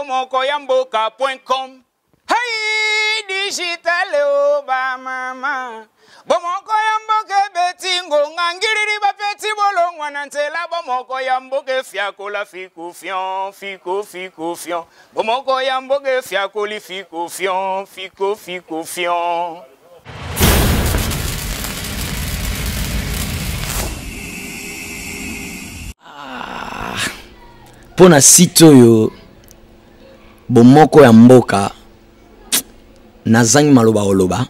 bomokoyamboka.com. Hey, digital oba mama. Bomokoyamboke betingo ngangiriri ba peti bolongwa nantela bomokoyamboke fiakola fiku fion. Bomokoyamboke fiakoli fiku fion. Pona sito yo bomoko ya mboka nazangi maloba oloba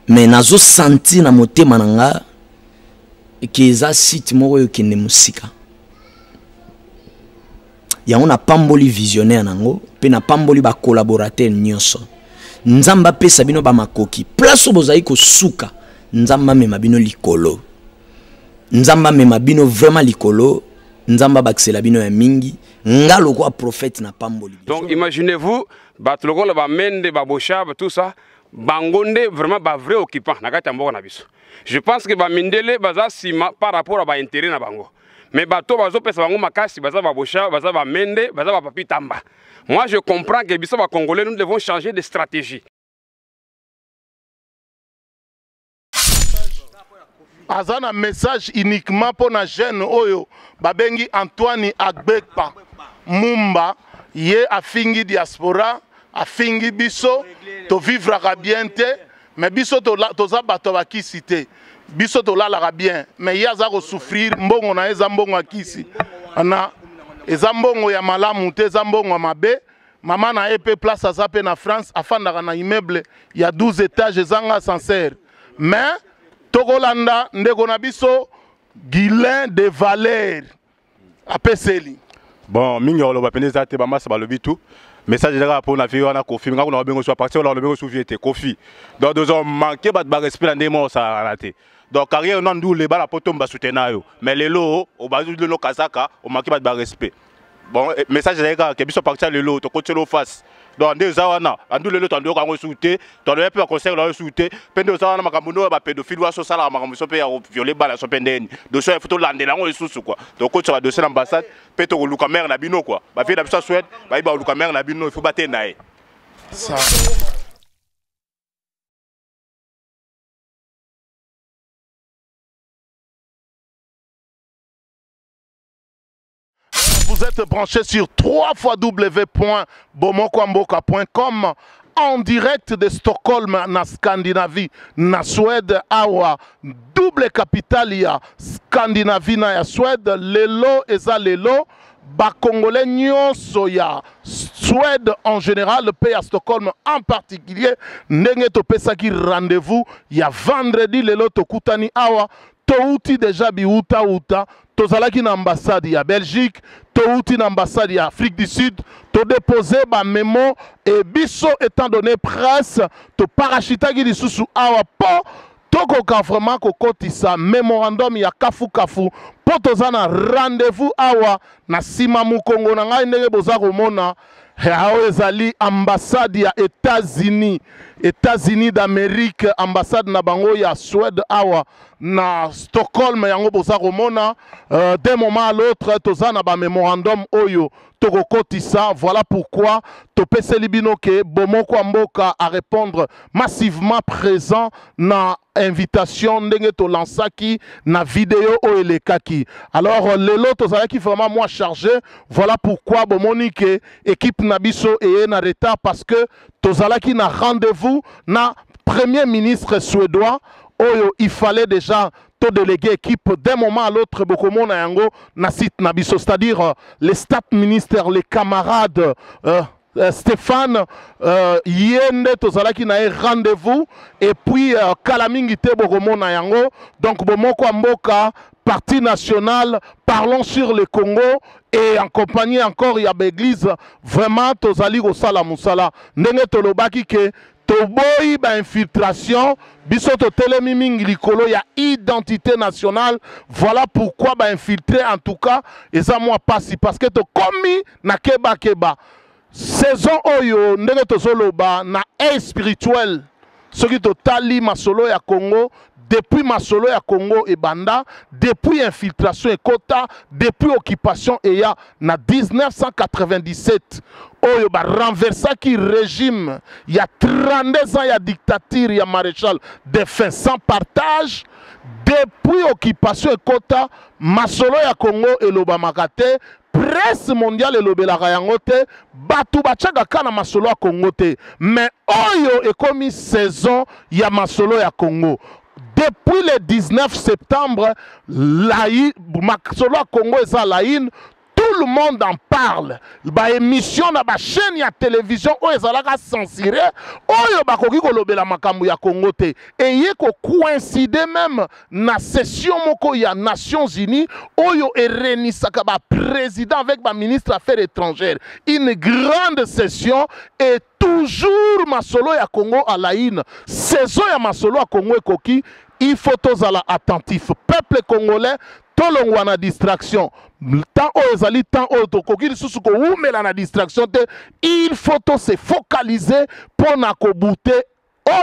mais nazo senti na motema nanga eza site moko yo kende musika yango na pamboli visionnaire nango pe na pamboli ba collaborateur nyonso nzamba pesa bino ba makoki place bozai ko suka nzamba mema bino likolo nzamba mema bino vraiment likolo nzamba baksela bino ya mingi ngalo kwa prophète na pamboli. Donc imaginez-vous batloko la ba mende ba bosha tout ça bangonde vraiment ba vrai occupant na kati mboko na biso. Je pense que ba mindele baza sima par rapport à ba intérêt na bango. Mais bato bazo pesa bango makasi baza ba bosha baza ba mende baza ba papi tamba. Moi je comprends que biso ba congolais nous devons changer de stratégie. Azana message uniquement pour na jeune oyo babengi Antoine Agbekpa Mumba ye afingi diaspora afingi biso to vivre bien te mais biso to za bato bakisi te biso to la bien mais ya za ko souffrir mbongo na eza mbongo akisi ana eza mbongo ya malamu te eza mbongo mabe mama na EP place azape na France afandaka na immeuble ya 12 étages ezanga ascenseur mais Togolanda ndeko na biso Guilain de Valère apeseli. Bon, mingi oloba peneza te ba masa balobi tout. Message de pour na vie wana Kofi nga kuna bengo so partir la bengo so viete Kofi. Donc deux hommes manqué ba respect na ndemo sa raté. Donc carrière non ndou le ba la poto mba soutenayo. Mais lelo o bazu de no kasaka o manqué ba respect. Bon, message de gars que biso partir lelo to côté lo face. Donc deux awana andu lelo tando ka ngosuté to le pe conseil la souté pende ozawana makambuno ba pédophile wa so sala makambo so pe ya violer bala so pendeni dossier photo landela ngo lisusu quoi donc ko tsa dossier l'ambassade pe to luka mère na bino quoi ba fi na biso souhaite ba iba luka mère na bino il faut bater nae ça. Vous êtes branchés sur www.bomokwamboka.com en direct de Stockholm, na Scandinavie, na Suède, awa double capitale ya Scandinavie na ya Suède, lelo eza lelo, ba Congolais nyonso ya Suède en général, pays à Stockholm en particulier, ndenge to pesaki rendez-vous ya vendredi lelo to kutani awa, to uti déjà biuta uta. Tozalaki na ambassade ya Belgique, touti na ambassade ya Afrique du Sud, to déposer ba mémo et biso étant donné presse, to parachitaki lisusu awa po tokoka vraiment kokotisa mémorandum ya kafu kafu po tozana rendez-vous awa na sima mukongo na ngai ndenge boza komona hao ezali ambassade ya États-Unis d'Amérique, ambassade na bango ya Suède awa na Stockholm yango boza komona d'un moment à l'autre tozana ba mémorandum oyo tokokotisa. Voilà pourquoi topeseli bino ke Bomokwamboka à répondre massivement présent na invitation ndenge to lansaki na vidéo oelekaki. Alors lelo tozalaki vraiment moi chargé. Voilà pourquoi bomoni ke équipe nabiso eye na retard parce que tozalaki na rendez-vous na premier ministre suédois oyo il fallait déjà to déléguer équipe d'un moment à l'autre bokomo na yango na site nabiso, c'est-à-dire les staff ministères, les camarades Stéphane Yende tozalaki na rendez-vous et puis Kalamingi te bokomo na yango. Donc Bomokwamboka parti national, parlons sur le Congo et en compagnie encore ya l'église vraiment tozali ko sala musala ndenge tolobaki ke toboyi ba infiltration biso to telemi mingi likolo ya identité nationale. Voilà pourquoi ba infiltrer en tout cas eza moi passi parce que to komi na keba keba saison oyo ndenge tozoloba na spirituel soki totali masolo ya Congo depuis masolo ya Congo et banda, depuis infiltration et quota, depuis occupation et ya na 1997 oyo ba renversa ki régime il y a 32 ans il y a dictature il y a maréchal de fin sans partage. Depuis occupation et quota, masolo ya Congo et l'Obamakate, presse mondiale et l'Obelaka yango te, batu bachaka kana masolo ya Congo te. Mais oyo e komi saison ya masolo ya Congo. Depuis le 19 septembre, masolo ya Congo eza laïne. Tout le monde en parle. Ba émission na ba chaîne ya télévision o ezalaka censuré. Oyo bakoki kolobela makambo ya Congo te. Et ye ko coïncider même na session moko ya Nations Unies oyo erenisaka ba président avec ba ministre affaires étrangères. Une grande session et toujours masolo ya Congo à la une. Saison ya masolo ya Congo ekoki, il faut tozala attentif. Peuple congolais tolongwa na distraction. Tant ozali tant otokoki lisusu ko umela na distraction te, il faut se focaliser pour na kobuter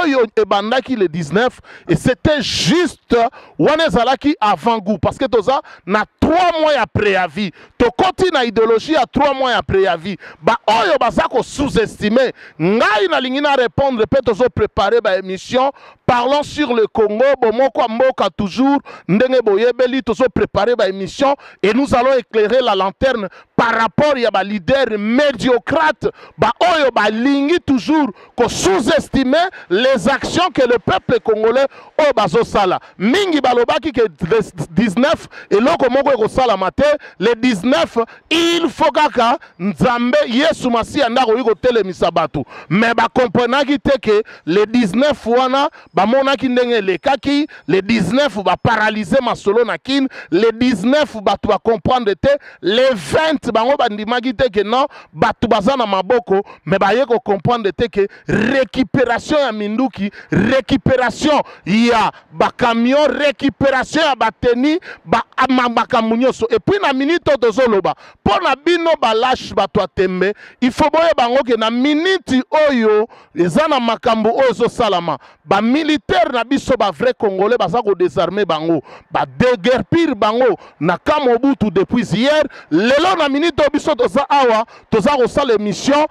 oyo ebandaki le 19 et c'était juste wanezalaki avant-goût parce que toza na 3 mois ya préavis to koti na idéologie ya 3 mois ya préavis ba oyo bazako sous-estimer ngai na lingina répondre peut tozo préparer ba émission parlons sur le Congo bomoko mboka toujours ndenge boyebeli tozo préparer ba émission et nous allons éclairer la lanterne par rapport ya ba leader médiocrate ba oyo ba lingi toujours ko sous-estimer les actions que le peuple congolais au bazo sala mingi balobaki que le 19 et loko moko ko sala maté le 19 il faut kaka nzambe Yesu Masia ndako yiko telemisa batu mais ba comprenaki te que le 19 wana ba monaki ndenge lekaki le 19 ba paralyser masolo na kin le 19 batu ba comprendre te le 20 bango bandimaki te que non batu bazana maboko mais ba yeko comprendre te que récupération ya minduki récupération ya ba camion récupération ya bateni ba makamunyoso et puis na minute tozoloba pour na bino ba lâche bato atembe il faut boye bango ke na minute oyo ezana makambo ozo salama ba militaire na biso ba vrai congolais baza ko désarmer bango ba déguerpir bango na Kamobutu depuis hier lelo na minute biso toza awa toza ko sala émission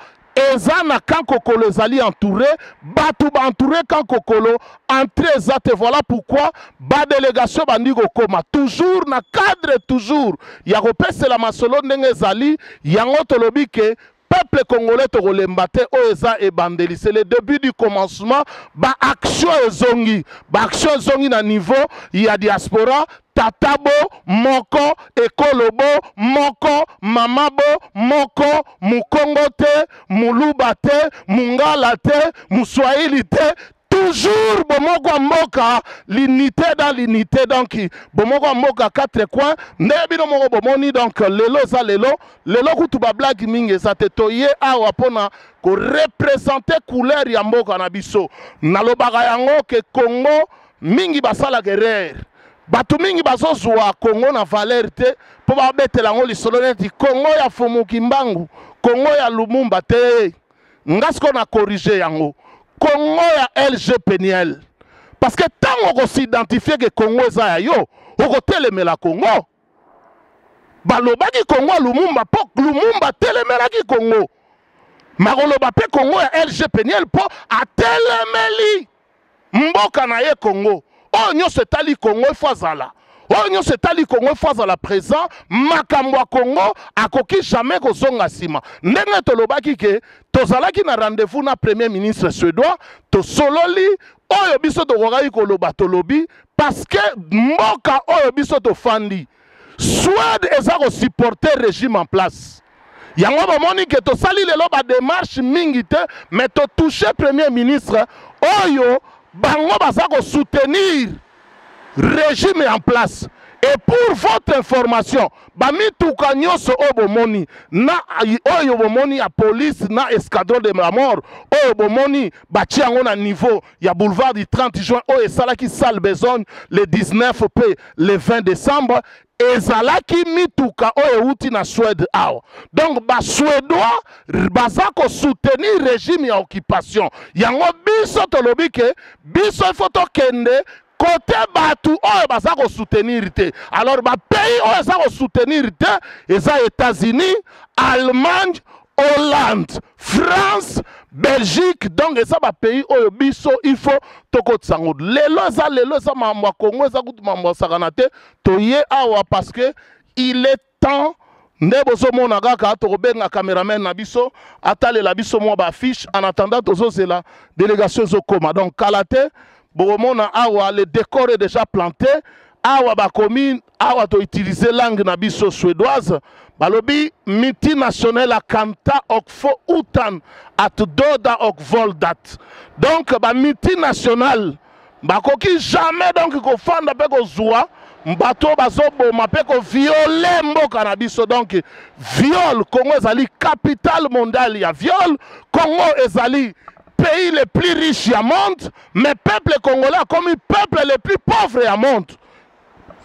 Ezana Kankokolo ezali entouré, Batou ba entouré Kankokolo, entré ezate, voilà pourquoi, ba délégation bandiko koma, toujours na cadre toujours, ya repese la masolo ndenge ezali, yango tolobi ke, peuple congolais to rolembate o eza ebandeli, c'est le début du commencement, ba action ezongi na niveau, ya diaspora, Tatabo, Moko, Ekolobo, Moko, Mamabo, Moko, Mukongo te, Muluba te, Mungala te, Muswahili te, toujours Bomoko Moka, l'unité dans l'unité, donc Bomoko Moka 4 coins, Nebino Moko Bomoni, donc Lelo za Lelo, Lelo Kutuba Black Minge, ça te toye a wapona, ko représenter couleur ya Mboka na biso, nalobaka yango ke Congo, Mingi basala guerrière. Batu mingi bazozwa Congo na valeur te po babetela ngo lisolo neti Congo ya Fumuki Mbangu, Congo ya Lumumba te. Ngasko na corriger yango. Congo ya LG Peniel. Parce que tant on s'identifier que Congo eza ya yo, oko telemela Congo. Balobaki Congo Lumumba po Lumumba telemelaki Congo. Makoloba pe Congo ya LG Peniel po atelemeli mboka na ye Congo. Oh, nous se tali Congo fazala. Oh, nous se tali Congo fazala présent. Makamwa Congo a koki jamais ko zonga sima. Ndenge tolobaki ke tozalaki na rendez-vous na premier ministre suédois. To sololi oyo biso to kokai koloba tolobi parce que mboka oyo biso to fandi. Suède eza ko supporter régime en place. Yango bomoni ke to sali lelo ba démarche mingi te mais to toucher premier ministre oyo bango bazako soutenir régime en place. Et pour votre information, bami tuka nyonso obomoni na oyo bomoni ya police na escadron de la mort oyo bomoni bati yango na niveau ya boulevard du 30 juin oyo esalaki salle besogne le 19 p le 20 décembre ezalaki mituka oyo uti na Suède awa. Donc ba Suédois bazako soutenir régime ya occupation. Yango biso tolobi ke biso il faut tokende côté batu oyo baza ko soutenir te. Alors ba pays oyo za ko soutenir te, eza États-Unis, Allemagne, Hollande, France, Belgique, donc ça va pays oyo biso il faut toko tsango. Lelo za mamwa Congo za kutu mamwa sakanate toye awa parce que il est temps nde bozo mona kaka tokobenga cameraman na biso atale la biso mo ba affiche en attendant tozo c'est la délégation zokoma. Donc kalate bomona awa le décor est déjà planté. Awa ba commune awa to utiliser langue na biso suédoise balobi multinational akanta okfo utan at doda ok voldat. Donc ba multinational bakoki jamais donc ko fanda pe ko zwa mbato bazoboma pe ko violer mboka na biso. Donc viol Congo ezali capitale mondiale ya viol. Congo ezali pays le plus riche du monde, mais peuple congolais comme le peuple le plus pauvre du monde.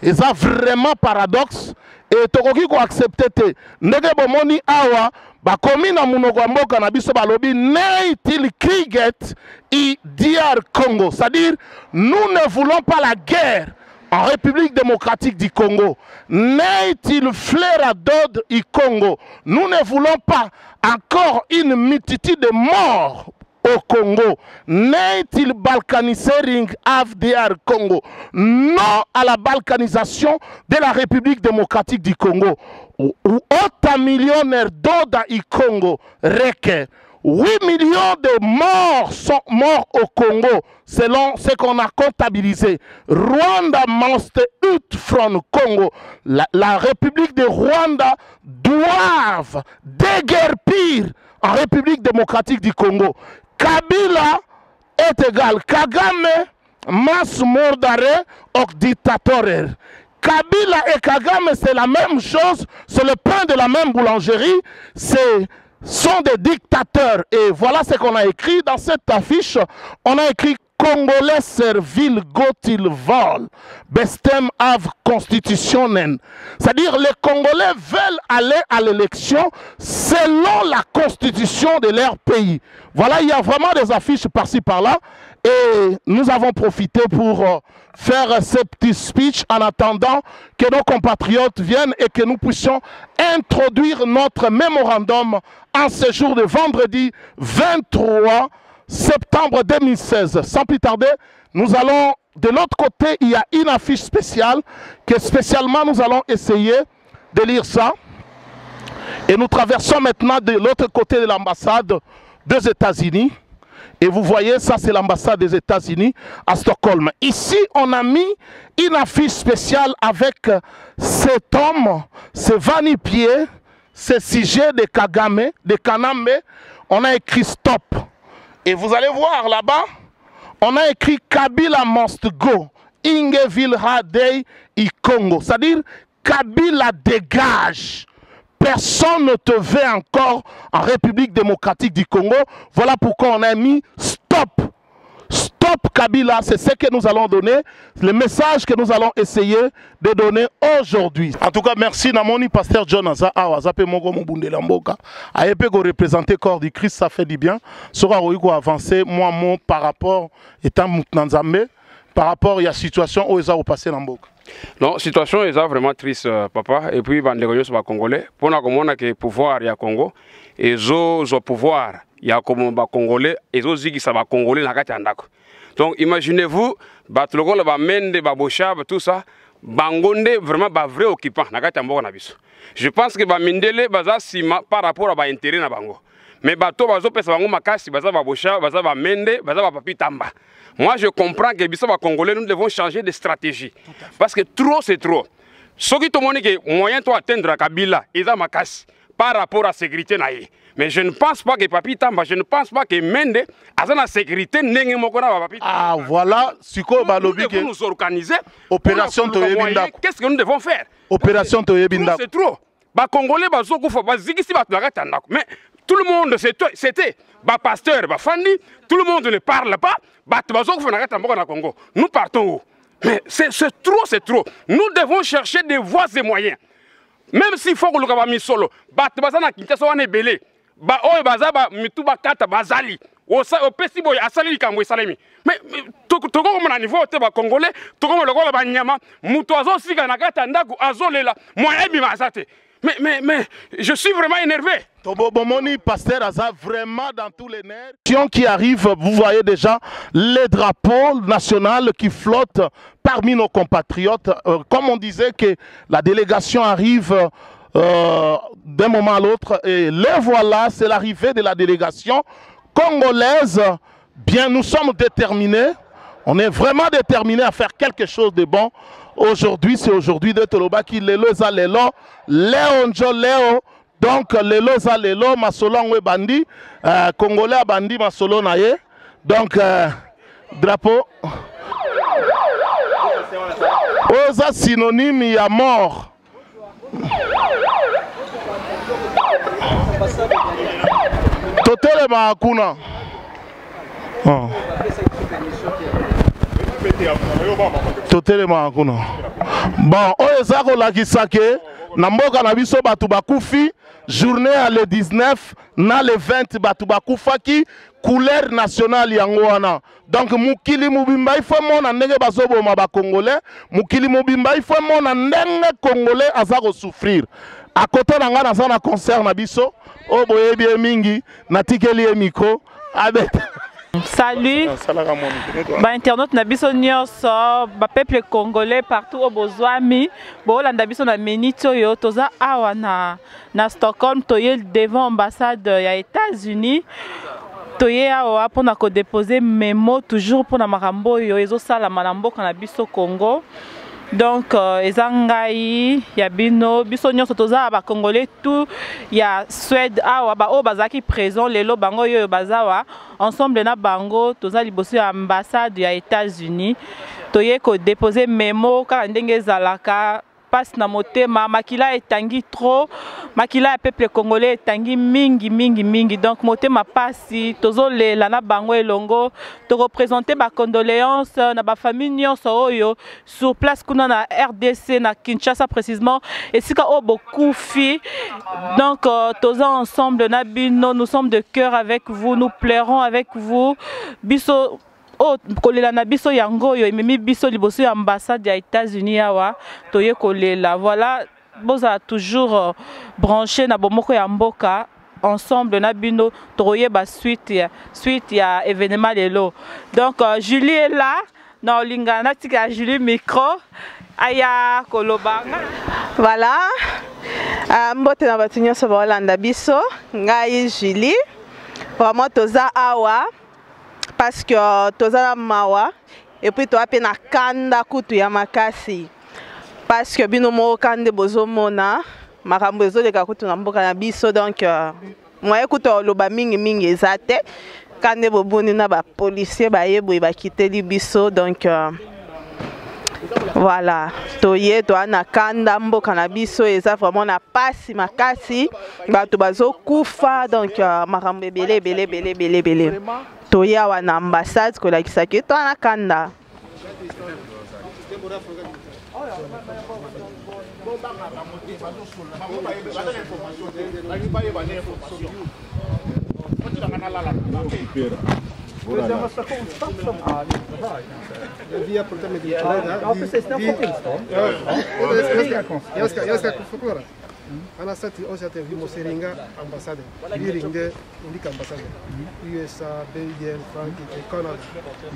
Et ça vraiment paradoxe et tokoki ko accepter te ndenge bomoni awa ba komi na munoko mboka na biso balobi neitil kriget i DR Congo, c'est-à-dire nous ne voulons pas la guerre en République démocratique du Congo. Neitil flera dod i Congo, nous ne voulons pas encore une multitude de morts au Congo. N'est-il balkanisering AFDR Congo? Non à la balkanisation de la République démocratique du Congo. Autant millionnaires d'Oda i Congo requert. 8 millions de morts sont morts au Congo, selon ce qu'on a comptabilisé. Rwanda must ut from Congo. La République de Rwanda doivent déguerpir en République démocratique du Congo. Kabila est égal Kagame, masse mort d'arrêt au dictateur. Kabila et Kagame, c'est la même chose, c'est le pain de la même boulangerie, sont des dictateurs. Et voilà ce qu'on a écrit dans cette affiche. On a écrit Congolais servile gotil vol, bestem av constitutionnel. C'est-à-dire les Congolais veulent aller à l'élection selon la constitution de leur pays. Voilà, il y a vraiment des affiches par-ci par-là. Et nous avons profité pour faire ce petit speech en attendant que nos compatriotes viennent et que nous puissions introduire notre mémorandum en ce jour de vendredi 23 septembre 2016. Sans plus tarder, nous allons, de l'autre côté, il y a une affiche spéciale que spécialement nous allons essayer de lire ça. Et nous traversons maintenant de l'autre côté de l'ambassade des États-Unis. Et vous voyez, ça c'est l'ambassade des États-Unis à Stockholm. Ici, on a mis une affiche spéciale avec cet homme, ce vanipier, ce sujet de Kagame, de Kanambe. On a écrit stop. Et vous allez voir là-bas, on a écrit Kabila must go, Ingeville Hadei i Congo. C'est-à-dire, Kabila dégage. Personne ne te veut encore en République démocratique du Congo. Voilà pourquoi on a mis stop. Stop Kabila, c'est ce que nous allons donner, le message que nous allons essayer de donner aujourd'hui. En tout cas, merci Namoni, pasteur John Aza, Awazape Mogo Mobunde Lamboka. Ayepe go représenter corps du Christ, ça fait du bien. Sera Roïgo avancer, moi, par rapport, étant Moutnanzambe, par rapport à la situation où ils ont passé Lamboka. Non, situation est vraiment triste, papa. Et puis, les réunions sont congolais. Pour nous, le pouvoir, il y a Congo. Et le pouvoir, il y a comme Congolais. Et les qui sont Congolais, donc, imaginez-vous, le Mende, Babosha, tout ça, Bangonde, vraiment, vrai occupant. Je pense que Mindele, par rapport à l'intérêt de Bango. Mais bato bazo pesa bango makasi baza babosha baza ba mende baza ba papi tamba. Moi je comprends que biso ba congolais nous devons changer de stratégie parce que trop c'est trop. Ce qui te montre que moyen to atteindre Kabila eza makasi par rapport à la sécurité naïe. Mais je ne pense pas que papi tamba, je ne pense pas que mende a la sécurité ndenge moko na ba papi. Ah voilà, siko balobi que nous organiser opération Toyebinda. Qu'est-ce que nous devons faire? Opération Toyebinda. C'est trop. Ba congolais bazo kufa bazikisi ba tolaka ndako. Mais tout le monde, c'était pasteur, Fandi, tout le monde ne parle pas. Nous partons où? Mais c'est trop, c'est trop. Nous devons chercher des voies et moyens. Même s'il faut que nous ayons mis solo, au pesi boy asali likambo salami mais toko comme niveau te ba congolais toko mo lokola ba nyama muto azo sika na kata ndako azolela moyen bi masate mais je suis vraiment énervé. Tobomoni pasteur Aza vraiment dans tous les nerfs. Qui arrive, vous voyez déjà les drapeaux nationaux qui flottent parmi nos compatriotes. Comme on disait que la délégation arrive d'un moment à l'autre et les voilà, c'est l'arrivée de la délégation congolaise. Bien, nous sommes déterminés. On est vraiment déterminés à faire quelque chose de bon. Aujourd'hui, c'est aujourd'hui de Toloba qui lelo za lelo, Léonjo Léo. Donc, lelo za lelo, masolo ngwe bandi, Congolais bandi masolo naye. Donc, drapeau. Oza synonyme ya mort. Totele maakuna. Totele maakuna. Bon, oza ko lakisake na mboka na biso batu bakufi journée à le 19 na le 20 batu bakufaki couleur nationale yango wana. Donc mukili mubimba ifo mona ndenge bazoboma ba congolais, mukili mubimba ifo mona ndenge congolais azako souffrir. À côté na nga na concert na biso o boyebi mingi na tikeli e micro avec salut, internaute na biso nyonso, peuple congolais partout au Bozwami, bolanda biso na minito yo toza awa na Stockholm toye devant ambassade ya États-Unis. Toye awa pour na ko déposer memo toujours pour na makambo yo ezo sala malamboka na biso Congo. Donc ezangai ya bino biso nyonso toza ba congolais tout ya Suède awa ba o bazaki présent lelo bango yo bazawa ensemble na bango toza liboso ya ambassade ya États-Unis toye ko déposer memo kala ndenge zalaka passe na motema makila etangi trop makila ya peuple congolais etangi mingi donc motema pasi tozolela na bango elongo to représenter ba condoléances na ba famille nyonso oyo sur place kuna na RDC na Kinshasa précisément et sika o beaucoup fi donc toza ensemble na bino nous sommes de cœur avec vous nous pleurons avec vous biso oh, kolela na biso yango yo ememi biso liboso ya ambassade ya États-Unis awa toye kolela voilà boza toujours branché na bomoko ya mboka ensemble na bino toye ba suite ya événement lelo donc Julie est là na olinga na tika Julie micro aya kolobanga voilà mbote na batu nyonso ba Holanda biso ngai Julie vraiment toza awa parce que toza mawa et puis toi pena kanda kutu ya makasi parce que bino mo kande bozomona makambo ezoleka kutu na mboka na biso donc moye kutu loba mingi ezate kande bobuni na ba policier ba yebo ba kiteli biso donc voilà toye to ana kanda mboka na biso eza vraiment na pasi makasi bato bazokufa donc makambo belé toya wana ambassade ko la kisaki to na kanda Ana sati on s'était vu Moseringa ambassade, Biringue indique ambassade, USA, Belgium, France et Canada.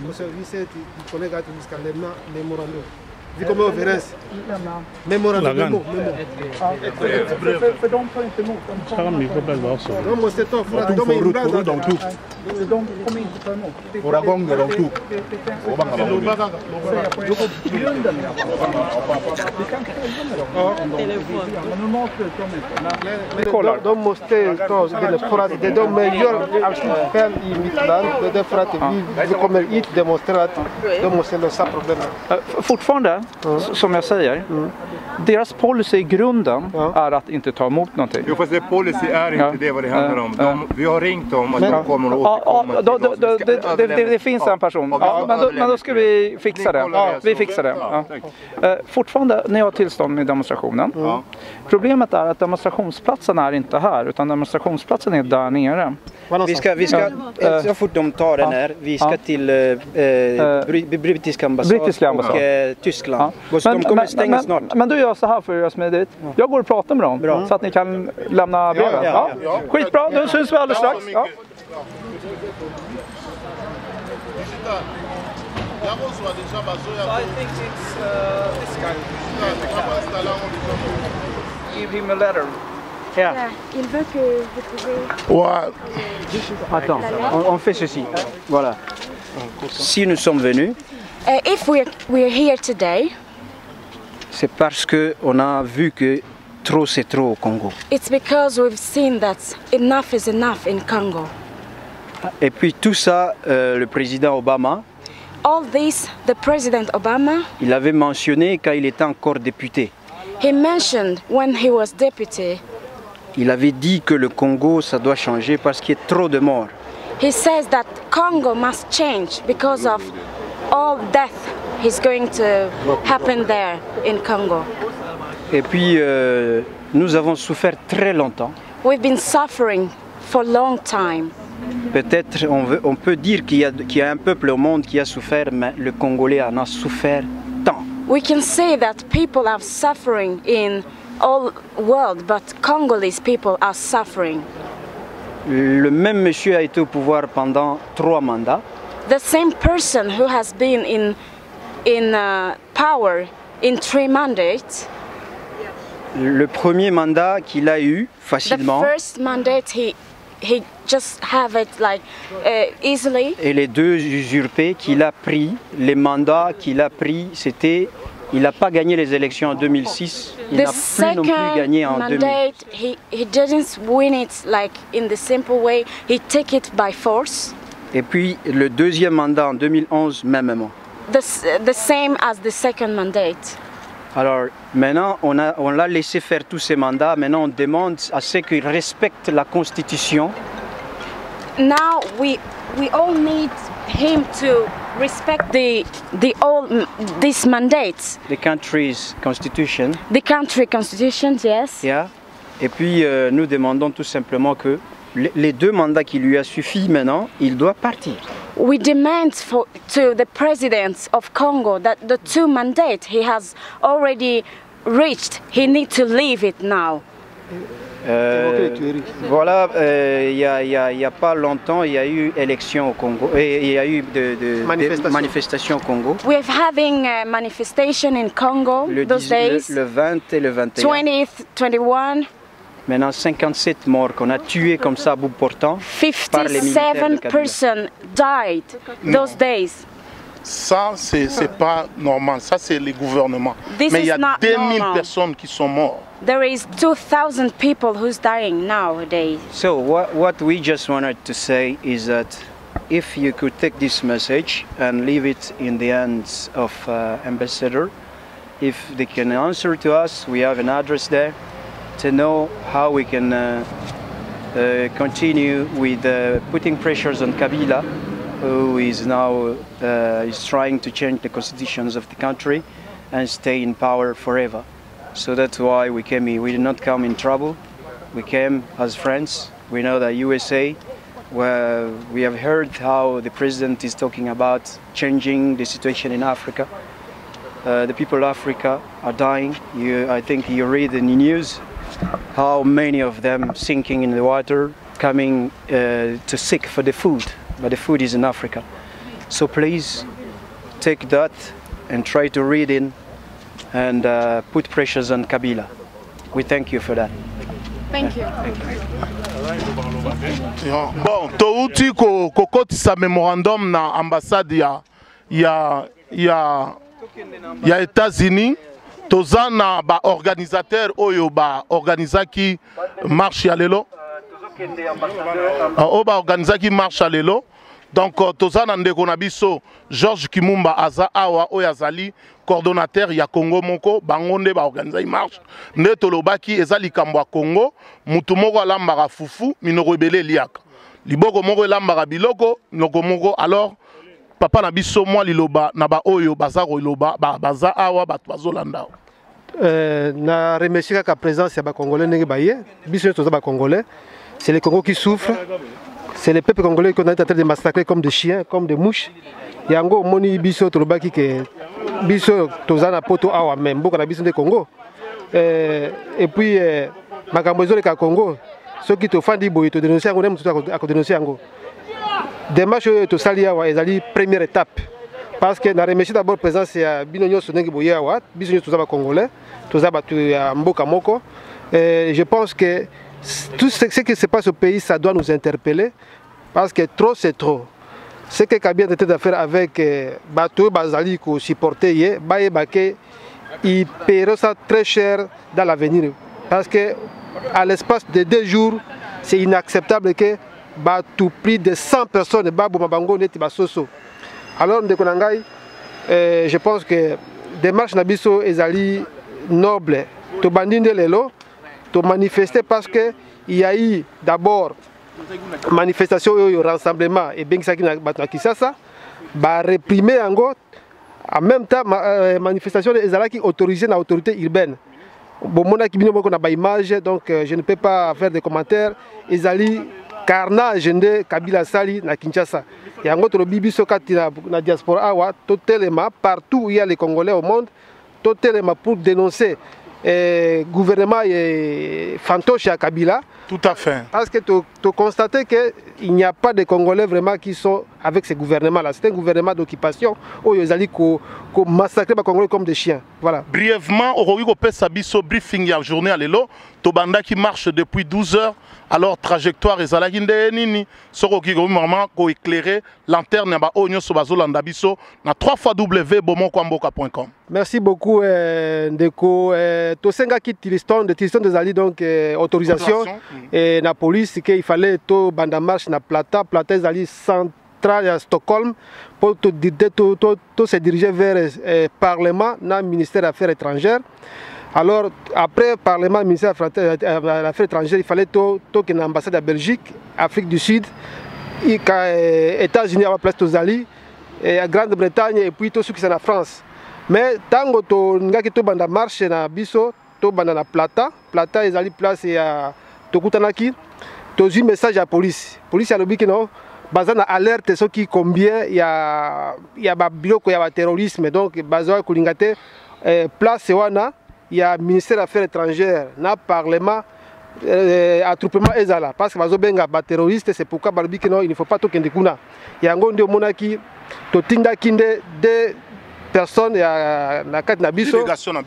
Nous sommes ici, tu connais jusqu'à mémorandum. Vu comment on verrait, mémorandum, mémo. Fais donc un mot. Non, moi c'est toi, faut dans tout. Donc, combien de mots? Pour Agong, dans tout. De moster de frat de melhor artificial e mitland de frat vi kommer hit demonstrerat de måste lösa problemet. Fortfarande som jag säger, deras policy i grunden är att inte ta emot någonting. Jo, fast det policy är inte det vad det handlar om. Vi har ringt dem att de kommer att återkomma till oss. Det finns en person. Men då ska vi fixa det. Vi fixar det. Fortfarande, ni har tillstånd i demonstrationen. Problemet är att demonstrationsplatsen är inte här, utan demonstrationsplatsen är där nere. Vi ska så fort de tar den här, vi ska till brittiska ambassaden och Tyskland. De kommer stänga snart. Men du gör så här för att göra smidigt. Jag går och pratar med dem så att ni kan lämna brevet. Skitbra, nu syns vi alldeles strax. Give him a letter. Il veut que vous pouvez... Attends, on fait ceci. Voilà. Si nous sommes venus, if we're here today, c'est parce qu'on a vu que trop c'est trop au Congo. It's because we've seen that enough is enough in Congo. Et puis tout ça, le président Obama, all this, the President Obama, il avait mentionné quand il était encore député. He mentioned when he was deputy. Il avait dit que le Congo, ça doit changer parce qu'il y a trop de morts. He says that Congo must change because of all death is going to happen there in Congo. Et puis, nous avons souffert très longtemps. We've been suffering for a long time. Peut-être on peut dire qu'il y a un peuple au monde qui a souffert, mais le Congolais en a souffert tant. We can say that people are suffering in all world, but Congolese people are suffering. Le même monsieur a été au pouvoir pendant 3 mandats. The same person who has been in power in 3 mandates. Le premier mandat qu'il a eu facilement. The first mandate he just have it like easily. Et les 2 usurpés qu'il a pris, les mandats qu'il a pris, c'était il n'a pas gagné les élections en 2006. Il n'a plus non plus gagné en 2008. He didn't win it like in the simple way. He took it by force. Et puis le deuxième mandat en 2011, mêmement. The same as the second mandate. Alors maintenant, on l'a laissé faire tous ces mandats. Maintenant, on demande à ce qu'il respecte la Constitution. Now we all need him to respect these mandates. The country's constitution. The country constitution, yes. Yeah. Et puis nous demandons tout simplement que les 2 mandats qui lui a suffi maintenant, il doit partir. We demand to the president of Congo that the 2 mandates he has already reached, he needs to leave it now. Voilà, il y a pas longtemps, il y a eu élection au Congo, il y a eu des manifestations au Congo. We're having a manifestation in Congo those days. Le 20 et le 21. 20th, 21. Maintenant 57 morts qu'on a tués comme ça à bout portant. 57 persons died those days. Ça, c'est pas normal. Ça, c'est les gouvernements. Mais il y a 2000 personnes qui sont mortes. There is 2,000 people who's dying nowadays. So what we just wanted to say is that if you could take this message and leave it in the hands of ambassador, if they can answer to us, we have an address there to know how we can continue with putting pressures on Kabila, who is now is trying to change the constitutions of the country and stay in power forever. So that's why we came here. We did not come in trouble. We came as friends. We know that USA, where we have heard how the president is talking about changing the situation in Africa. The people of Africa are dying. I think you read in the news how many of them sinking in the water, coming to seek for the food, but the food is in Africa. So please take that and try to read in and put pressures on Kabila. We thank you for that. Thank you. Bon, touti kokotisa memorandum na ambassade ya États-Unis. Toza na ba organisateur oyo ba organizaki marche ya lelo. Ba organizaki marche ya lelo. Donc toza na ndeko na biso Georges Kimumba aza awa oyo azali coordonnateur ya Congo moko bango nde ba organiser marche nde tolobaki eza likambo ya Congo mutu moko alambaka fufu minoko ebele liaka liboko moko elambaka biloko minoko moko. Alors papa na biso mwa liloba na ba oyo baza koloba baza awa bato bazolanda na remercier kaka présence ya ba congolais ndenge baye biso toza ba congolais, c'est le Congo qui souffre, c'est le peuple congolais qu'on est en train de massacrer comme des chiens, comme des mouches. Yango moni biso tolobaki ke biso toza na poto awa même mboka na biso de Congo et puis makambo ezoleka Congo soki tofandi boye to dénoncer yango même tout à dénoncer yango démarche to sali awa ezali première étape parce que na remercier d'abord présence ya bino nyonso ndenge boye awa biso nyonso toza ba congolais toza batu ya mboka moko. Je pense que tout ce qui se passe au pays ça doit nous interpeller parce que trop c'est trop. Ce que Kabila est en train de faire avec Bateau Bazali qui supporter Baye Baké, il paiera ça très cher dans l'avenir. Parce que à l'espace de 2 jours, c'est inacceptable que tout plus de 100 personnes Babou Mabango neti basoso. Alors je pense que démarche Nabiso ezali noble. To bandinde lelo, to manifester parce que il y a eu d'abord manifestation au rassemblement et bien ça qui na Kisasa ba réprimer en même temps manifestation des Ezalaki autorisée na autorité urbaine bomona ki bino boko na ba image donc je ne peux pas faire des commentaires. Ezali carnage de Kabila Sali na Kinshasa yango to bibiso kati na diaspora awa totalement partout où il y a les Congolais au monde totalement pour dénoncer gouvernement et fantoche à Kabila. Tout à fait. Parce que tu constates qu'il n'y a pas de Congolais vraiment qui sont avec ce gouvernement-là. C'est un gouvernement d'occupation où ils allaient massacrer les Congolais comme des chiens. Voilà. Brièvement, au Sabiso briefing ya journée à l'élo, Tobanda qui marche depuis 12 heures. Alors trajectoire et Zalaginde Nini, Soro qui vraiment ko éclairer lanterne ba onyo sobazo landabiso na 3w.bomokwamboka.com. Merci beaucoup Ndeko. Tosenga qui Tiliston des Ali donc autorisation et la police qu'il fallait to banda marche na Plata Zali centrale à Stockholm pour tout se diriger vers le Parlement na ministère des Affaires étrangères. Alors, après Parlement, ministère des Affaires étrangères, il fallait que l'ambassade de Belgique, Afrique du Sud, États-Unis à la place de Ali, Grande-Bretagne et puis tout ce qui est en France. Mais tant que tu as marche na biso, tu as na Plata, Plata est allé place à Tokutanaki, tu as eu un message à la police. La police a dit que non, basé na alerte ce qui combien il y a bloc, il y a terrorisme, donc basé à Kulingate, place wana. Il y a le ministère des Affaires étrangères, le Parlement, attroupement Ezala. Parce que les terroristes, c'est pourquoi il ne faut pas tout qu'il y ait. Il y a un monaki, deux personnes, il y a une délégation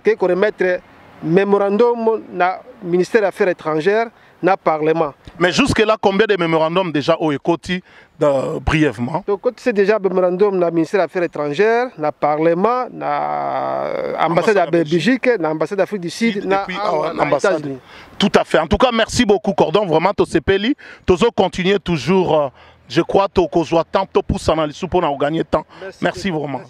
qui remettre mémorandum na ministère des Affaires étrangères, na Parlement. Mais jusque-là, combien de mémorandums déjà au Ekoti brièvement? Donc, c'est déjà un mémorandum na ministère des Affaires étrangères, na Parlement, na ambassade de Belgique, na ambassade d'Afrique du Sud, na États-Unis. Tout à fait. En tout cas, merci beaucoup, Cordon. Vraiment, tu sais, tu continuer toujours. Je crois que tu as tant de pouces dans les sous pour gagner temps. Merci vraiment.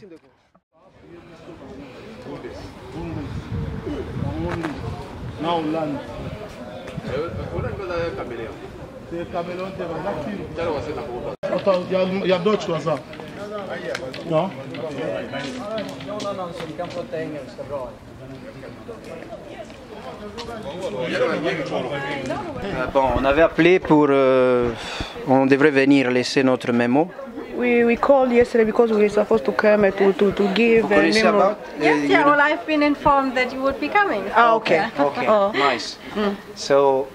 Attends, il y a d'autres choses. Non? Bon, on avait appelé pour... on devrait venir laisser notre mémo. We called yesterday because we were supposed to come to give a memo. Yes, yeah, well, I've been informed that you would be coming. Ah, okay. Okay, nice. So,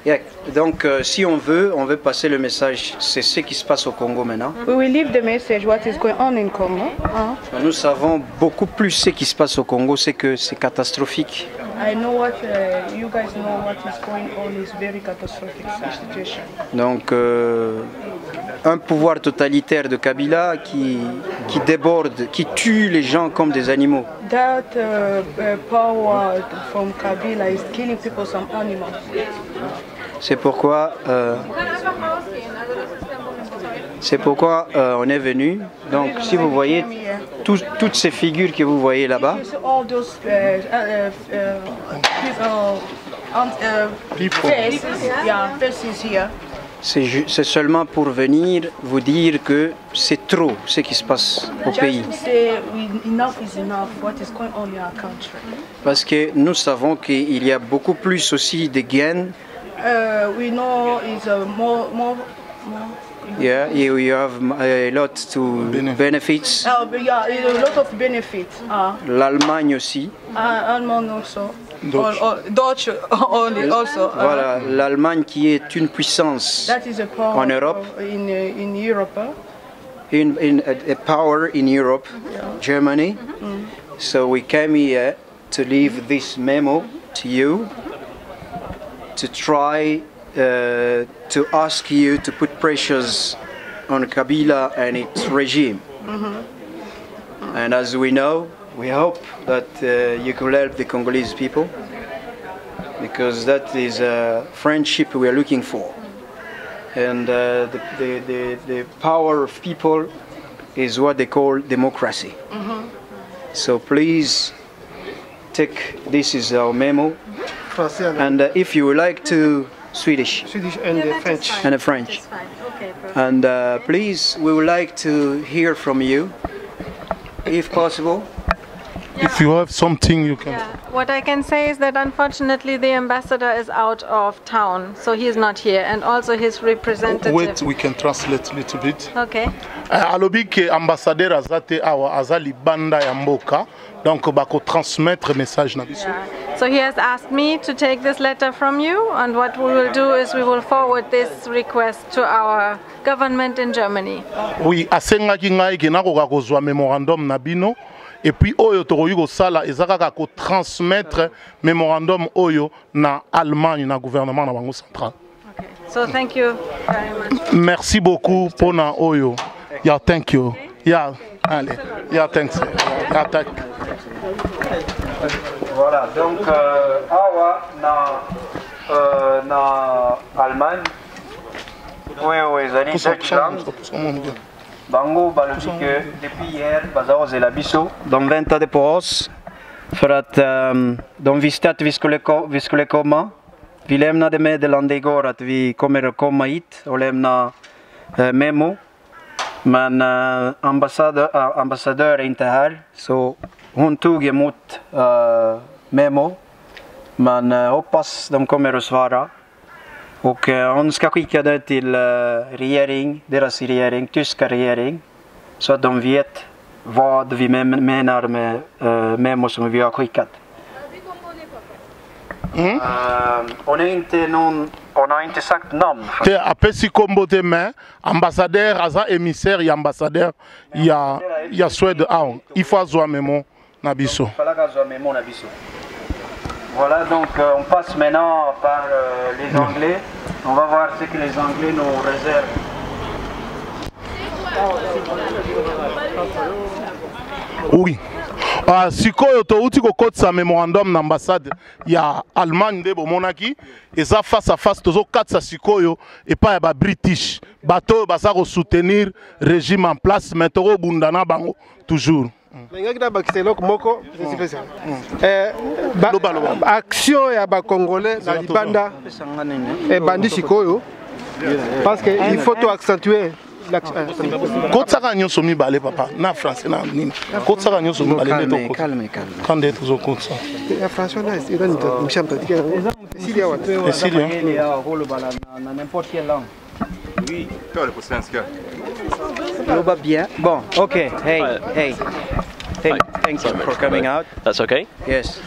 yeah, donc si on veut passer le message, c'est ce qui se passe au Congo maintenant. We will leave the message, what is going on in Congo. Nous savons beaucoup plus ce qui se passe au Congo, c'est que c'est catastrophique. I know what you guys know what is going on is very catastrophic situation. Donc un pouvoir totalitaire de Kabila qui déborde, qui tue les gens comme des animaux. That power from Kabila is killing people some animals. C'est pourquoi C'est pourquoi on est venu. Donc, si vous voyez toutes ces figures que vous voyez là-bas, c'est seulement pour venir vous dire que c'est trop ce qui se passe au pays. Parce que nous savons qu'il y a beaucoup plus aussi de gains. We know it's more. Yeah, you have a lot to benefits. Yeah, a lot of benefits. L'Allemagne aussi. Allemagne also. Dutch also. Voilà, l'Allemagne qui est une puissance en Europe. In Europe. In a power in Europe, Germany. So we came here to leave this memo to you, to try to ask you to put pressures on Kabila and its regime. And as we know, we hope that you could help the Congolese people, because that is a friendship we are looking for. And the power of people is what they call democracy. So please take this is our memo, and if you would like to Swedish and French. And French. Okay, and please, we would like to hear from you, if possible. If you have something you can. Yeah. What I can say is that unfortunately the ambassador is out of town, so he is not here, and also his representative. Wait, we can translate a little bit. Okay. Alobi ke ambassadeur azate awa azali banda ya mboka, donc bako transmettre message na biso. So he has asked me to take this letter from you, and what we will do is we will forward this request to our government in Germany. Oui, asengaki ngai ke nakoka kozwa memorandum na bino. Et puis oyo tokoki kosala ezakaka ko transmettre memorandum oyo na Allemagne na gouvernement na bango central. Okay. So thank you very much. Merci beaucoup pona oyo. Yeah, thank you. Yeah, allez. Yeah, thanks. Yeah, thank. Voilà, donc awa na Allemagne. Oui, ezali Deutschland. Bango balobi que depuis hier bazawozela biso dans 20 ans de pos frat don vistat viskulekoma vilemna de medelande gorat vi kommer komma hit och lämna memo, men ambassadör är inte här, så hon tog emot memo, men hoppas de kommer att svara. Och hon ska skicka det till deras regering, tyska regering, så att de vet vad vi menar med memo som vi har skickat. Hon har inte sagt namn. Te apesi kombo te men ambassadeur aza émissaire ya ambassadeur ya Suède aon. Il faut azwa memo na biso. Voilà, donc on passe maintenant par les Anglais. On va voir ce que les Anglais nous réservent. Oui. Sikoyo touti kokotisa memorandum na ambassade ya Allemagne nde bomonaki eza face à face tozo katsa sikoyo epa ya ba British bato baza ko soutenir régime en place mais toko bundana bango toujours. Action ya ba Congolais na libanda bandi sikoyo parce que il faut tout accentuer. Kotsaka nyonso mibale papa na français na nini kotsaka nyonso mibale neto calme quand est zo kotsa ya français na ira ni to mshamta dikela Syria wa Syria na n'importe quelle langue. Oui, toi le potentiel. Va bien. Bon, okay. Hey. Thanks for coming out. That's okay. Yes,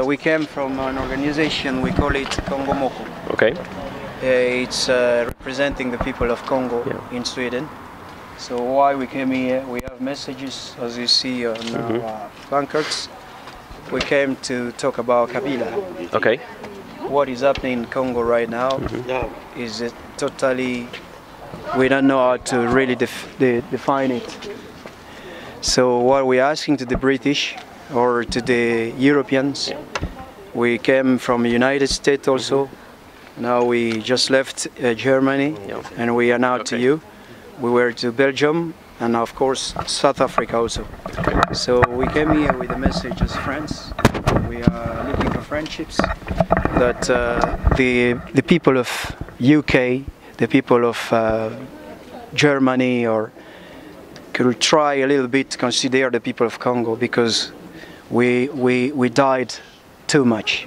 we came from an organization, we call it Congo Moko. Okay. It's representing the people of Congo in Sweden. So why we came here, we have messages as you see on our pancards. We came to talk about Kabila. Okay. What is happening in Congo right now is totally, we don't know how to really define it. So what we're asking to the British or to the Europeans, we came from the United States also. Now we just left Germany and we are now to you. we were to Belgium, and of course South Africa also. So we came here with a message as friends. We are looking for friendships that the people of UK, the people of Germany, or could try a little bit to consider the people of Congo, because we died too much.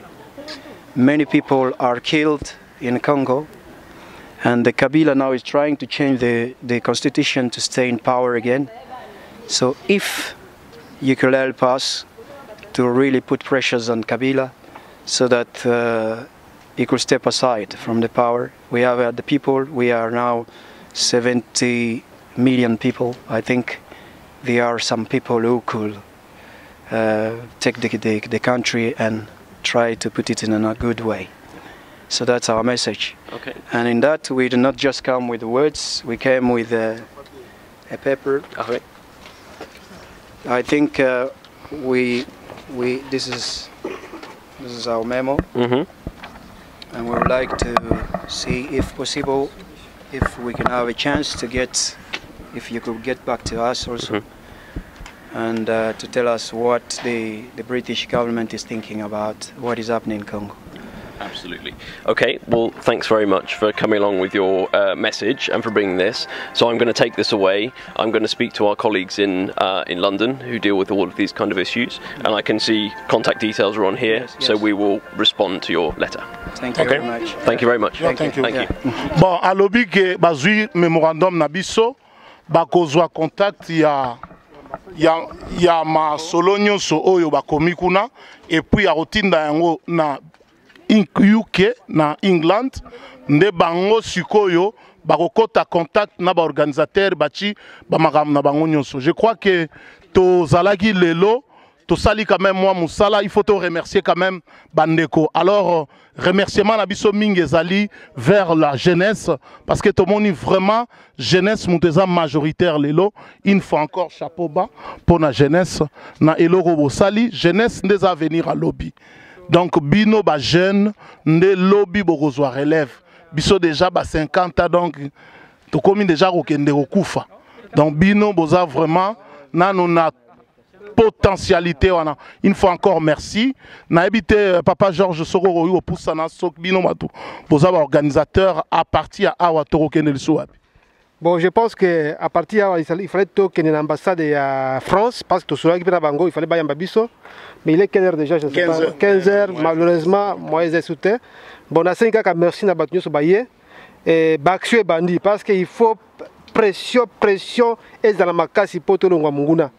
Many people are killed in Congo, and the Kabila now is trying to change the constitution to stay in power again. So if you could help us to really put pressures on Kabila so that he could step aside from the power. We have the people, we are now 70 million people. I think there are some people who could take the country and try to put it in a good way. So that's our message. Okay. And in that, we did not just come with words, we came with a paper. Okay. I think this is our memo, and we would like to see, if possible, if we can have a chance to get, if you could get back to us also, and to tell us what the British government is thinking about what is happening in Congo. Absolutely. Okay, well, thanks very much for coming along with your message and for bringing this. So I'm going to take this away. I'm going to speak to our colleagues in London who deal with all of these kind of issues, and I can see contact details are on here, yes. So we will respond to your letter. Thank you very much. Thank you very much. Thank you. Thank you. Bon, alobi ke bazui memorandum na biso, bakozwa contact ya ma solo nyonso oyo bakomi kuna, et puis ya rotinda yango na UK na England, nde bango sikoyo bakokota contact na ba organisateur bachi ba makambo na bango nyonso. Je crois que to zalaki lelo to sali quand même moi musala, il faut te remercier quand même bandeko. Alors remerciement na biso mingi ezali vers la jeunesse, parce que tout le monde vraiment jeunesse muteza majoritaire lelo. Une fois encore chapeau bas pour la jeunesse na eloko bosali jeunesse ndeza à venir à lobby. Donc bino ba jeune nde lobby bokozwa relève. Biso déjà ba 50 ans, donc to komi déjà kokende kokufa. Donc bino boza vraiment nanu na potentialité wana. Une fois encore merci. Na habité papa Georges Sokoro yo poussa na sok bino matu. Boza ba organisateur à partir à awa to kokende liso wapi. Bon, je pense qu'à partir il fallait que l'ambassade à France, parce que tout cela qui est bango, il fallait bailler Babiso. Mais il est 15 heures déjà, je ne sais pas. 15 heures, malheureusement, moi j'ai sauté. Bon, on a 5 ans, merci à Batunios Baye. Et Baxio et Bandi, parce qu'il faut pression, et dans la makasi pour tout le monde.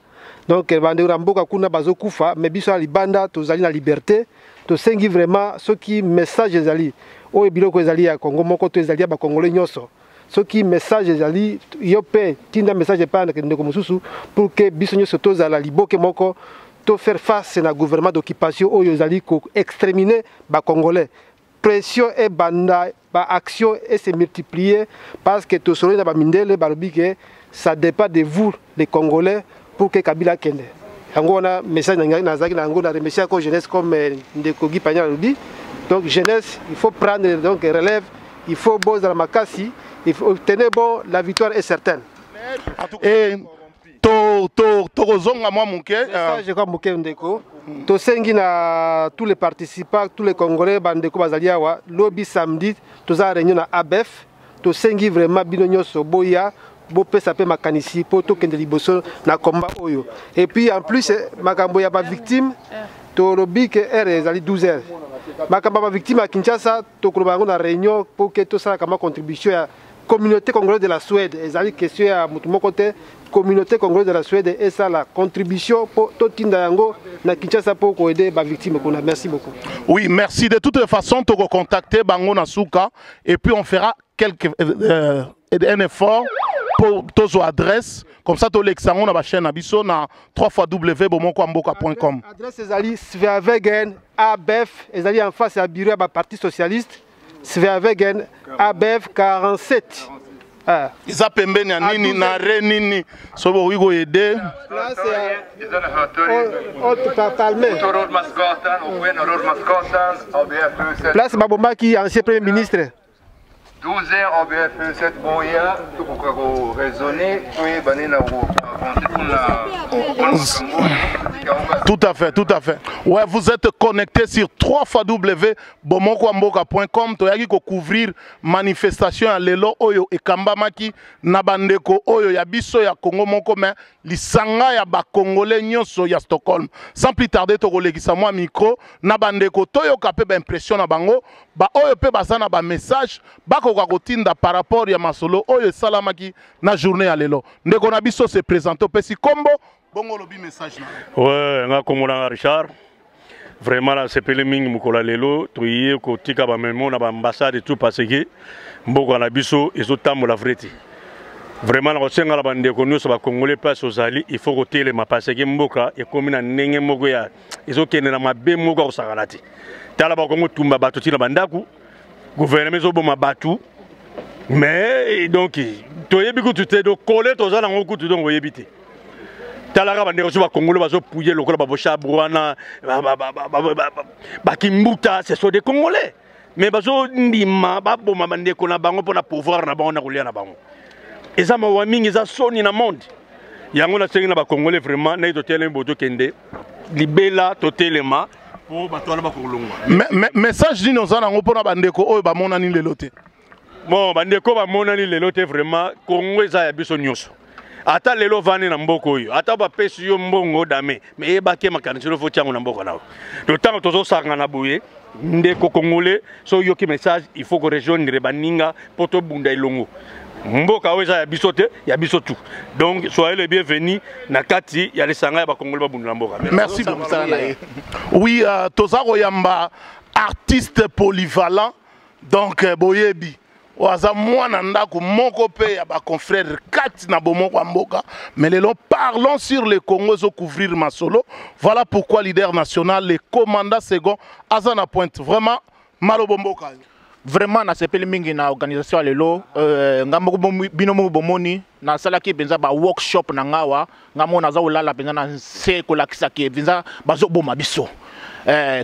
Donc, Bandi Ramboka Kuna Bazo Koufa, mais Biso Alibanda, tous allés la liberté, tous cinq vraiment, ceux qui message les alliés. Oh, et Biloko les alliés à Congo, Moko, tous les alliés à Congolais Nyoso. Ce qui message ali yopé tinda message pas ndeko mususu pour que bisonyo soto za la liboke moko to faire face na gouvernement d'occupation oyo zali ko exterminer ba congolais. Pression et banda ba action et se multiplier parce que to solo na ba mindele ba lobi que ça dépend de vous les congolais pour que Kabila kende. Yango na message na zaki na ngo na remercier ko jeunesse comme ndeko Gipanya lobi. Donc jeunesse, il faut prendre donc relève, il faut boser la makasi. Tenez bon, la victoire est certaine. Et Torozonga moi monke. Je crois monke ndeko. To sengi na tous les participants, tous les Congolais bandeko bazaliawa. Lobby samedi, to za réunion na ABF. To sengi vraiment binonyo soboya. Bo pesa pe makanisi po to kende liboso na combat oyo. Et puis en plus makambo ya ba victime. To lobby que ezali 12 heures. Makambo ba victime à Kinshasa, to kolobango na réunion pour que to ça kama contribution ya communauté congolaise de la Suède, et ça question à mon côté, communauté congolaise de la Suède, et ça la contribution pour tout Tindayango, na Kinshasa pour aider les victimes. Merci beaucoup. Oui, merci. De toute façon, tu vas contacter Bango Nasuka, et puis on fera un effort pour tes adresses. Comme ça, tu l'examen na chaîne Abisso na www.bomonkwamboka.com. Adresse ezali Sveavegen ABF, ezali en face à bureau à Parti socialiste. Sveavegen ABF 47. Ils appellent nini na renini sobo wigo ede. Place Babomaki, ancien premier ministre. 12h on va faire cette OEA tout pour raisonner Tout à fait, tout à fait. Ouais, vous êtes connecté sur www.bomokwamboka.com. Tu as couvrir manifestation à lelo oyo et kambamaki nabandeko oyo ya biso ya Congo moko mais lisanga ya ba congolais nyonso ya Stockholm. Sans plus tarder to kolegisa moi micro nabandeko toyo kapé ba impression na bango ba oyo pe bazana ba message ba ko kotinda par rapport ya masolo oyo salamaki na journée ya lelo. Ndeko na biso se présenter pesi kombo bongo lobi message na. Ouais, nga komona Richard. Vraiment là c'est pele mingi mukola lelo toyé ko tika ba memo na ba ambassade et tout parce que mboko na biso ezotambola vreti. Vraiment na kosenga la bande ko nyonso ba congolais place aux ali il faut que ma parce que mboka e komi na ndenge moko ya ezokende na mabe moko ko sakalati. Tala ba kongo tumba bato tina bandaku gouvernement zo boma batu mais donc toyebi ko tuté do coller toza na ngoku tu donc oyebite. Talara bande ko ba congolais bazo pouiller lokola ba bosha bwana ba kimbuta ce sont des congolais mais bazo ndima ba boma bande ko na bango pona pouvoir na bango na kolia na bango. Eza mawa mingi eza soni na monde. Yango na sengi na ba congolais vraiment na itotele boto kende libela totelema pour bato na ba kolongwa. Message di nos ana ngopona bandeko oyo ba monani lelote. Bon bandeko ba monani lelote vraiment Congo eza ya biso nyonso. Ata lelo vani na mboko oyo ata ba pesi yo mbongo dame mais ebake makaniselo fo tiango na mboko nawo. Le temps tozo sanga na boye ndeko congolais so yoki message il faut que rejoindre baninga poto bunda ilongo. Mboka weza ya bisote ya bisotu. Donc soyez les bienvenus na kati ya lesanga ya ba congolais ba bunda mboka. Merci beaucoup. Oui, tozako yamba artiste polyvalent donc boyebi waza mwana ndako moko pe ya ba confrère kati na bomoko mboka mais lelo parlons sur le Congo zo couvrir masolo. Voilà pourquoi leader national le commandant second Azana Pointe vraiment malobo mboka. Vraiment na sepeli mingi na organisation lelo ngambo binomo bomoni na salaki benza ba workshop na ngawa ngamo na za olala benza na se ko lakisa ke benza bazo boma biso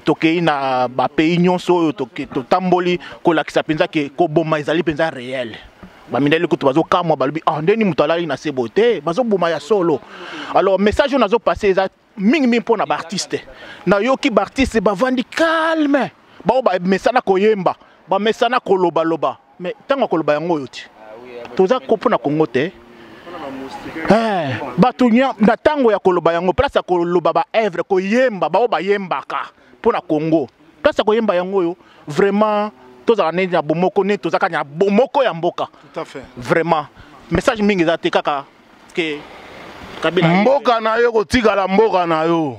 tokei na ba pays nyonso to tamboli ko lakisa benza ke ko boma ezali benza réel ba mindeli kutu bazo kamwa balubi ndeni mutalali na sebote bazo boma ya solo. Alors message on a zo passer za mingi mingi pona ba artiste na yoki ba artiste ba vandi calme ba mesana koyemba ba mesana koloba loba mais tango koloba yango yoti toza kopona Congo te batunya na tango ya koloba yango place ya koloba ba œuvre ko yemba ba yembaka pona Congo place ya koyemba yango yo vraiment toza na ya bomoko ne toza kanya bomoko ya mboka tout à fait vraiment message mingi za te kaka ke kabila mboka na yo kotikala mboka na yo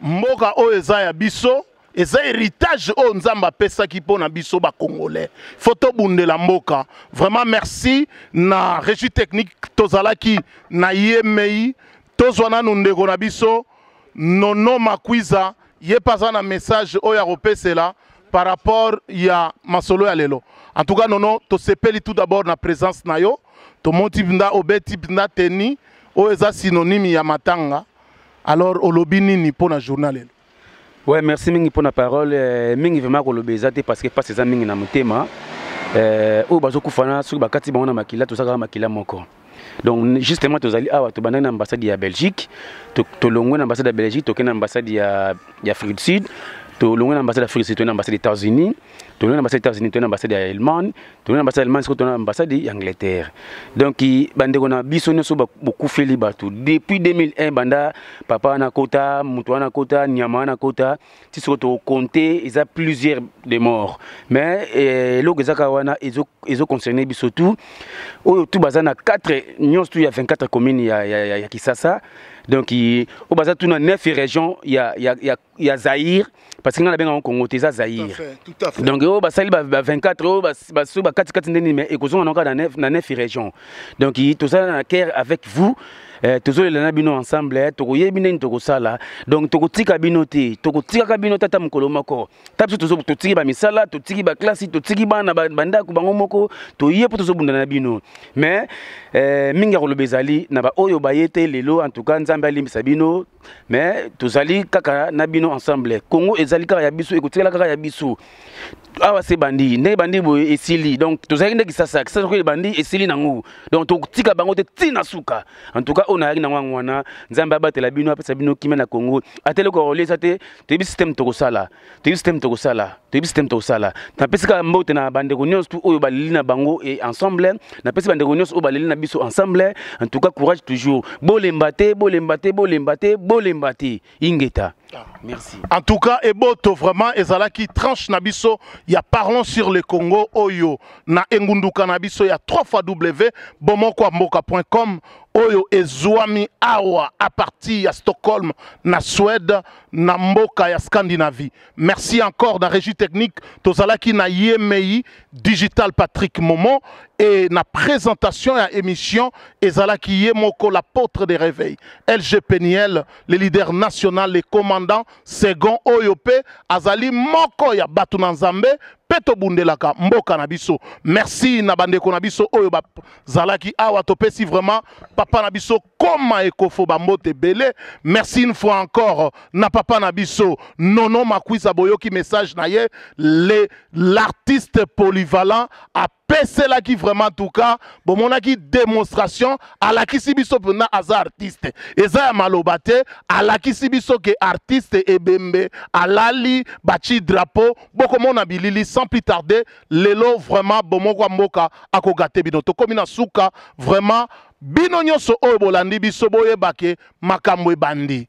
mboka oyo eza ya biso. Et ça héritage au Nzamba pesa qui pona biso ba congolais. Photo bundela mboka. Vraiment merci na régie technique tozalaki na yemei tozwana nundeko na biso nono makwiza ye paza na message oya kopesela par rapport ya masolo ya lelo. En tout cas nono to sepeli tout d'abord na présence na yo to monti binda obeti binda teni o eza synonyme ya matanga. Alors olobi nini pona journal lelo. Ouais, merci mingi pour la parole. Mingi vraiment ko lobezate parce que pas ces mingi na mutema. O bazo kufana sur bakati bana makila to saka makila moko. Donc justement tozali awa to banana ambassade ya Belgique, to longwe na ambassade ya Belgique, to kena ambassade ya Afrique du Sud, to longwe na ambassade ya Afrique du Sud, to na ambassade des États-Unis, to na ambassade des États-Unis, to na ambassade ya Allemagne, to na ambassade Allemagne, to na ambassade ya Angleterre. Donc bande kona biso nyoso beaucoup feli bato depuis 2001 banda papa na kota, mutu na kota, nyama na kota, ti soto compter ils a plusieurs de morts. Mais lo gezaka wana ezo concerné biso tout oyo tout bazana 4 nyons tout il y a 24 communes ya Kisasa. Donc au bazar tout dans 9 régions il y a Zaïre parce que nous avons un Congo c'est Zaïre. Tout à fait. Donc au basali 24 au bas 4 ndeni mais et qu'on a encore dans 9 régions. Donc tout ça dans la guerre avec vous tozolela na bino ensemble tokoyebi nini tokosala donc tokotika bino te tokotika bino tata mokolo moko tapiso totiki bamisala totiki baklasi totiki bana bandako bango moko toye po tozobunda na bino mais mingi ya koloba ezali na baoyo baye te lelo en tout cas nzambe alimbisa bino mais tozali kaka na bino ensemble Congo ezali kaka ya biso ekotikala kaka ya biso awa se bandi ndenge bandi boye esili donc tozali ndeki sasa ko bandi esili nango donc tokotika bango te tina suka en tout cas on a na ngwana nzambe abatela bino apesa bino kimia na Congo atele ko rolesa te tebi système tokosala na pesika mbote na bande nyonso tu oyo balili na bango et ensemble na pesika bande nyonso oyo balili na biso ensemble en tout cas courage toujours bolembate ingeta. Merci. En tout cas, Eboto vraiment ezala qui tranche nabiso ya parlons sur le Congo oyo na engunduka nabiso ya www.bomokwamboka.com oyo ezwami awa à partir ya Stockholm na Suède na mboka ya Scandinavie. Merci encore na régie technique tozalaki na Yemei Digital Patrick Momo et na présentation ya émission ezalaki Yemoko l'apôtre des réveils LG Peniel le leader national le commandant second oyope azali moko ya batu na Nzambe peto bundelaka mboka na biso. Merci na bandeko na biso oyo zalaki awa topesi vraiment papa na biso koma ekofo bambote belé. Merci une fois encore na papa na biso Nono Makwisa boyoki message na ye l'artiste polyvalent a PC là qui vraiment en tout cas bon mon qui démonstration à la kisibiso pena aza artiste eza malobate à la kisibiso que artiste ebembe alali bachi drapeau boko mona bilili sans plus tarder lelo vraiment bon kwa mboka akogate bino to komina suka vraiment bino nyonso oyo bolandi biso boyebake makambo ebandi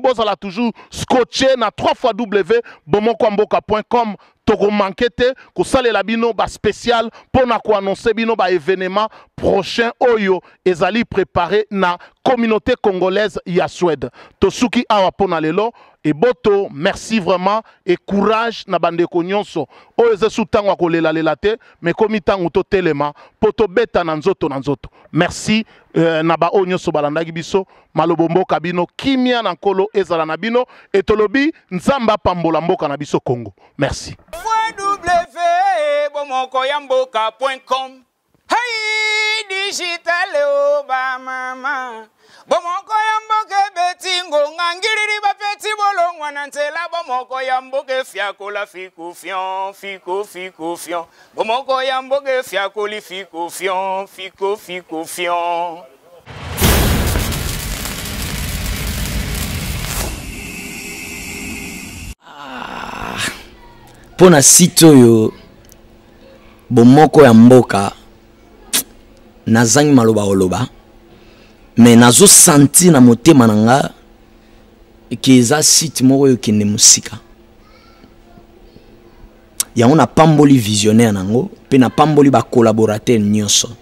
bozala toujours scotché na www.bomokwamboka.com toko manquete ko salela bino ba spécial pona ko annoncer bino ba événement prochain oyo ezali préparé na communauté congolaise ya Suède tosuki awa pona lelo Eboto merci vraiment et courage na bandeko nyonso oyo zesu tango kolela lela te mais komi tango to telema poto beta na nzoto merci na ba oyo nyonso balandaki biso malobo mboka bino kimia na nkolo ezala na bino etolobi nzamba pambola mboka na biso Congo merci www.bomokoyamboka.com Hey digital oba mama Bomokoyamboka betingo ngangiriri bapeti bolongwa nantela bomokoyamboka fiakola fiko fion Bomokoyamboka fiakoli fiko fion Pona site oyo bomoko ya mboka nazangi maloba oloba mais nazo senti na motema nanga ke eza site moko yo kende musika yango na pamboli visionnaire nango pe na pamboli ba collaborateur nyonso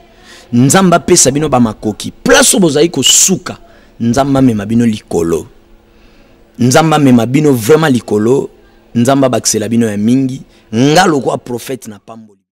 nzamba pesa bino ba makoki place bozai ko suka nzamba mema bino likolo nzamba mema bino vraiment likolo nzamba baksela bino ya mingi ngalo kwa prophète na pamboli